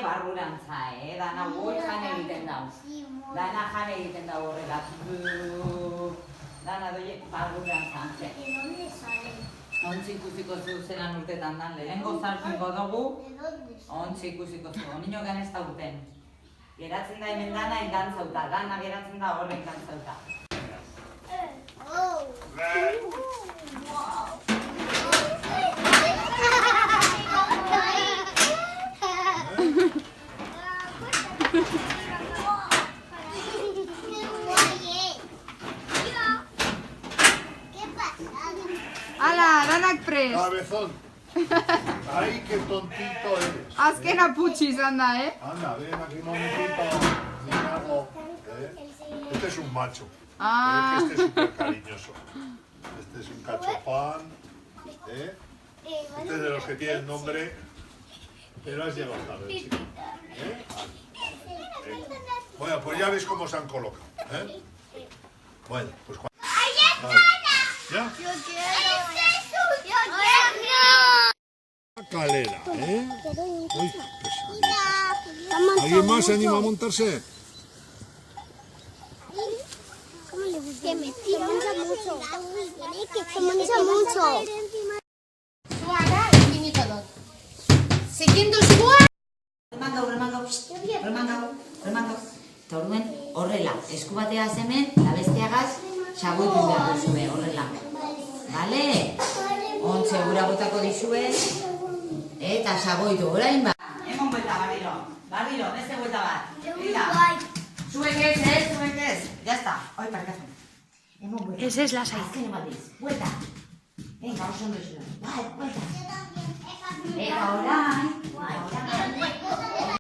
barrurantza, dana goi jan egiten dau. Dana jan egiten dau horrela. Dana doi barrurantza. Ontsi ikusiko zu zelan urtetan dan, lehenengo zartuko dugu, ontsi ikusiko zu, onino gan ez dauten. Geratzen da hemen dana engantzauta, dana geratzen da horre engantzauta. Ala, danak prest! Cabezón. Ay, qué tontito eres. Azken aputxi izan da, Anda, ven aquí un momentito. Mira algo. Este es un macho. Ah. Este es súper cariñoso. Este es un cachopán. Este es de los que tienen nombre. Pero has llegado tarde, chico. Bueno, pues ya ves cómo se han colocado. Bueno, pues cuando... ¿Ya? Yo quiero. Calera, Uy, ¿alguien más se anima a montarse? Que me mancha mucho. Se mancha mucho. Suara infinito dot. Siguiendo sua. Remangau. Eta orduen horrela, esku bateaz hemen, eta besteagaz, xaboitu behar duzue horrela. Bale? Ontxe gura botako dizue, eta xaboitu, orain bat. Emon buelta, barriro, beste buelta bat. Zuek ez. Ya está, oi, parkazu. Emon buelta. Ez lasai. Azken ematiz, buelta. Venga, oso ondo izan. Buelta. Eta orain,